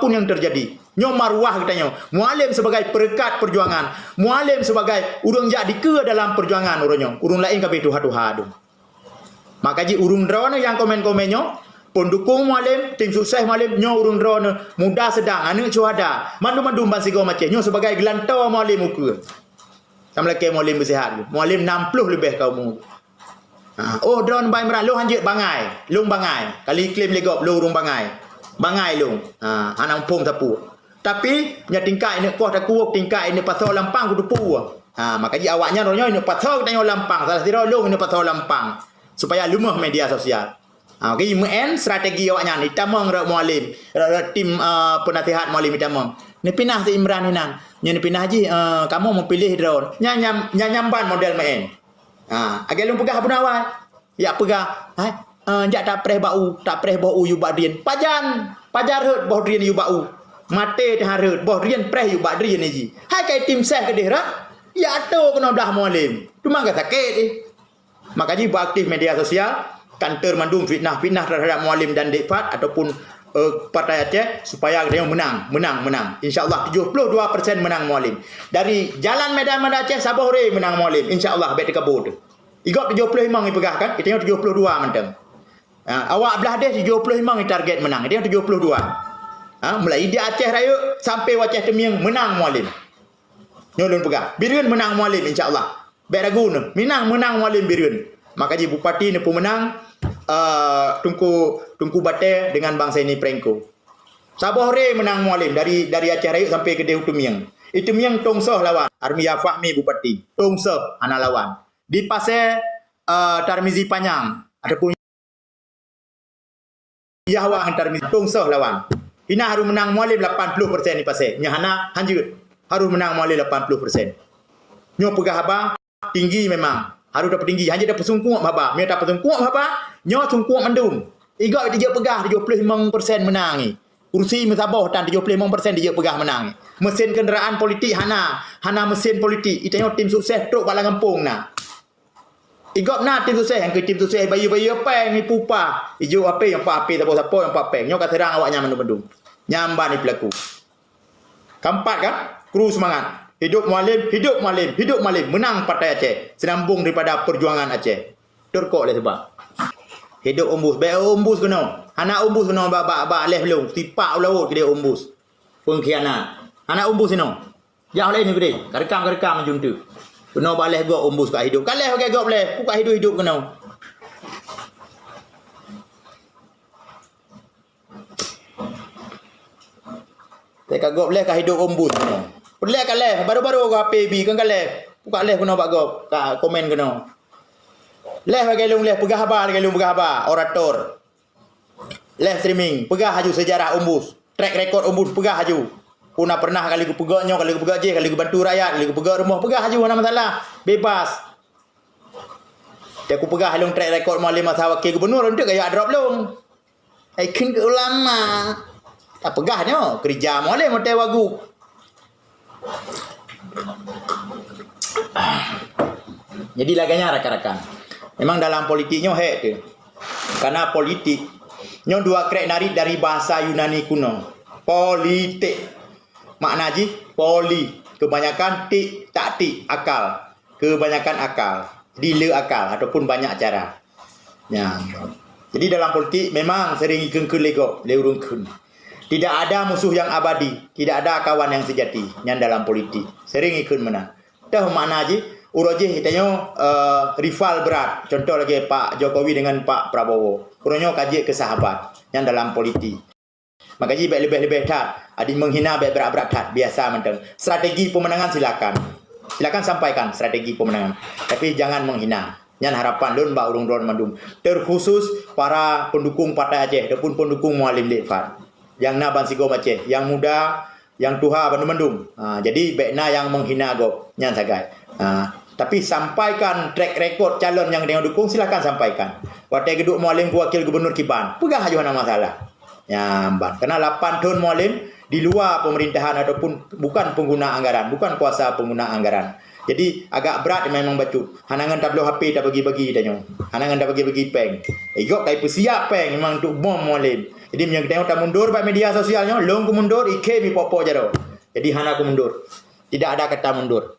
apapun yang terjadi. Nyo maruah katanya. Mualim sebagai perekat perjuangan. Mualim sebagai urang jadi ke dalam perjuangan urangnya. Urang lain kabeh tuha-tuha tu. Maka ji urang drone yang komen-komennya pendukung mualim, tim sukses mualim nyo urang drone muda sedang anu cuada. Mandu-mandu bansigo macam nyo sebagai gelantar mualim muka. Assalamualaikum mualim bersihat. Mualim 60 lebih kau mu. Oh drone bai merah lu hanjit bangai. Lung bangai. Kali klaim legop lu urung bangai. Bangai lung. Anak pung tapu. Tapi nya tingkai ini kuah tak kuok tingkai ini pasal lampang ku depu. Maka ji awaknya ronyo ini pasal tanya lampang. Salah sira lung ini pasal lampang. Supaya lumah media sosial. Okey, MN strategi awaknya ni tamang rak mualim. Tim penasihat mualim tamang. Ni pinah si Imran ni nan. Ni pinah ji kamu mau pilih drone. Nyamban model MN. Agak lung pegah pun awal. Ya pegah. Jak tak preh bau yu badrian. Pajar hut bau drian yu bau. Mate harut bau drian preh yu badrian ni ji. Hai kai tim seh ke dehra. Ya tu kena dah mualim. Cuma enggak sakit ni. Makanya beraktif media sosial, kantor mandung fitnah terhadap mualim dan dekfat ataupun partai Aceh supaya dia menang. InsyaAllah 72% menang mualim. Dari jalan medan Aceh Sabah Hore menang mualim. InsyaAllah baik dekabut. Igop 75 ni pegah kan? Kita 72 mentang. Awak belah dia 75 ni target menang. Dia 72. Mulai di Aceh Raya sampai Aceh Temiang menang mualim. Nyolun pegah. Birun menang mualim insyaAllah. Baik ragu ni. Menang mualim Birun. Maka ji bupati ni pemenang Tunku Bate dengan bangsa ini Prengko. Sabah Hore menang mualim dari Aceh Raya sampai ke Dehu Tumiang. Itu Miang Tongsoh lawan. Armia Fahmi bupati. Tongsoh anak lawan. Di Pasir Tarmizi Panyang ataupun Yahwa Tarmizi Tongsoh lawan. Hina harus menang mualim 80% di Pasir. Nyahana hanjut harus menang mualim 80%. Nyo pegah abang tinggi memang. Harus dapat tinggi. Hanya dapat sungkuak bapa. Mia dapat sungkuak bapa. Nyo sungkuak mendung. Igak dia pegah 75% menang ni. Kursi Sabah dan 75% dia pegah menang ni. Mesin kenderaan politik hana mesin politik. Itanya tim sukses truk balang kampung nah. Igak na tim sukses yang ke tim sukses bayu-bayu apa ni pupa. Ijo apa yang apa siapa yang apa. Nyo kat terang awaknya mendung-mendung. Nyamban ni pelaku. Keempat kan? Kru semangat. Hidup mualim. Menang partai Aceh. Senambung daripada perjuangan Aceh. Terkok lah sebab. Hidup umbus. Baik umbus kena. Anak umbus kena bak leh belum. Tipak laut ke dia umbus. Pengkhianat. Anak umbus kena. Jauh lain ni ke dia. Kerekam macam tu. Kena baleh gok umbus kat hidup. Kaleh pakai gok boleh. Buka hidup kena. Tekat gok boleh kat hidup umbus kena. Pelak kat leh, baru-baru ke HPB kan kat leh. Buka leh kena bak gop, kat komen kena. Leh bagi lung leh pegah habar orator. Leh streaming, pegah haju sejarah umbus. Track record umbus pegah haju. Puna pernah kali ku pegaknya, kali ku pegak je, kali ku bantu rakyat, kali ku pegak rumah, pegah haju mana masalah. Bebas. Dia ku pegah lung track record mualim masa wakil gubernur untuk gaya drop lung. Aikin ke ulama. Tak pegahnya, kerja mualim hotel wagu. Jadi laganya rakan-rakan. Memang dalam politiknya hek tu. Karena politik nyo dua krek narik dari bahasa Yunani kuno. Politik. Makna ji poli, kebanyakan tik tak tik akal. Kebanyakan akal. Jadi le akal ataupun banyak cara. Ya. Jadi dalam politik memang sering ikeng legok, le urung kun. Tidak ada musuh yang abadi, tidak ada kawan yang sejati yang dalam politik. Sering ikut menang. Dah makna je, uroje hitanya rival berat. Contoh lagi Pak Jokowi dengan Pak Prabowo. Uronya kaji ke sahabat yang dalam politik. Maka ji baik lebih tat. Adik menghina baik berat-berat tat. Biasa mentang. Strategi pemenangan silakan. Silakan sampaikan strategi pemenangan. Tapi jangan menghina. Yang harapan lun ba urung don mandum. Terkhusus para pendukung Partai Aceh ataupun pendukung Mualim Dekfat. Yang na bansigo Aceh, yang muda, yang tuha bandung-bandung. Jadi baikna yang menghina go nyan sagai. Tapi sampaikan track record calon yang dengan dukung, silakan sampaikan. Waktu geduk mualim wakil gubernur Kiban, pegah aja mana masalah. Nyamban. Karena 8 tahun mualim di luar pemerintahan ataupun bukan pengguna anggaran, bukan kuasa pengguna anggaran. Jadi agak berat memang bacu. Hanangan tablo HP tak bagi-bagi tanya. Hanangan tak bagi-bagi peng. Igok kai persiap peng memang untuk bom mualim. Jadi yang kita tak mundur pada media sosialnya, long ku mundur, ike mi popo jaro. Jadi hana ku mundur. Tidak ada kata mundur.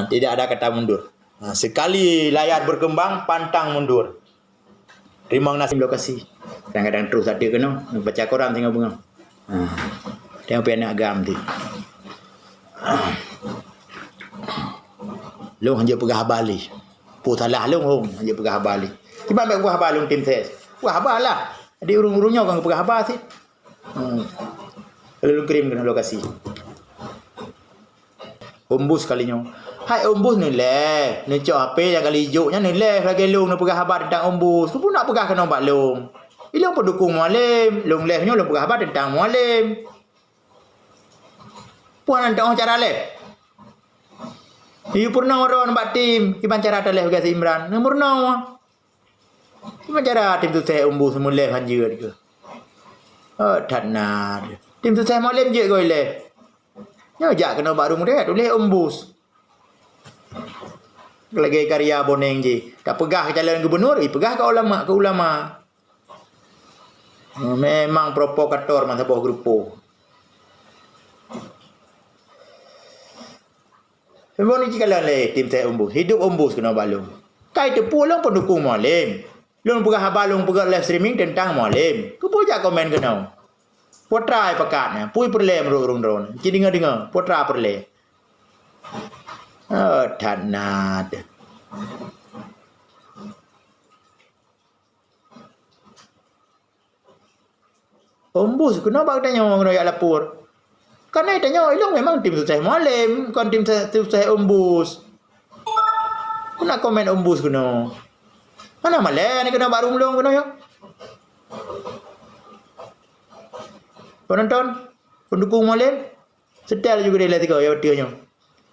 Tidak ada kata mundur. Sekali layar berkembang, pantang mundur. Rimang nasim lokasi. Kadang-kadang terus ada kena baca Quran tengok bunga. Tengok pian agam ti. Long hanya pegah bali. Pu salah long hong hanya pegah bali. Tiba mek pegah bali tim ses. Pegah balah. Di urung-urungnya kan pegah bali sih. Lalu kirim kena lokasi. Ombus kalinya. Hai ombus ni leh. Ni cok apa yang kali hijaunya ni leh. Lagi long nak pegah habar tentang ombus. Kau pun nak pegah kena obat long. Ilong pendukung mualim. Long lehnya long pegah habar tentang mualim. Puan tentang cara leh. Iu pernah orang nampak tim. Iban cara leh bagi Imran. Ni pernah. Iban cara tim tu saya ombus semua leh hanjir ke. Tak nak. Tim tu saya mualim je kau leh. Jak kena baru muda tu leh ombus. Lagi karya boneng je. Tak pegah ke jalan gubernur, pegah ke ulama. Memang provokator masa bawah grupo. Memang ni kalau leh tim saya ombus, hidup ombus kena balung. Kai tu pulang pendukung mualim. Long pegah balung pegah live streaming tentang mualim. Ku pun jak komen kena. Potra pakatnya, pui perle merurung drone. Jadi dengar, potra perle. Tak nak. Ombus, kenapa tanya orang nak lapor? Karena tanya, ilong memang tim susah mualim, bukan tim susah ombus. Kena komen ombus kena. Mana malah ni kena baru mulung kena ya? Penonton, pendukung mualim, setel juga dia lihat kau ya betul.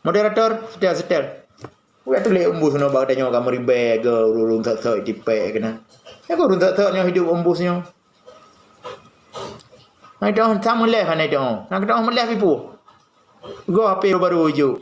Moderator, setel. Buat tu leh ombus kena bawa tanya kamu ribe ke urung tak tipek kena. Ya kau urung tak hidup ombusnya. Nai dah sama leh kan nai dah. Nak dah meleh pipu. Go apa baru hujung.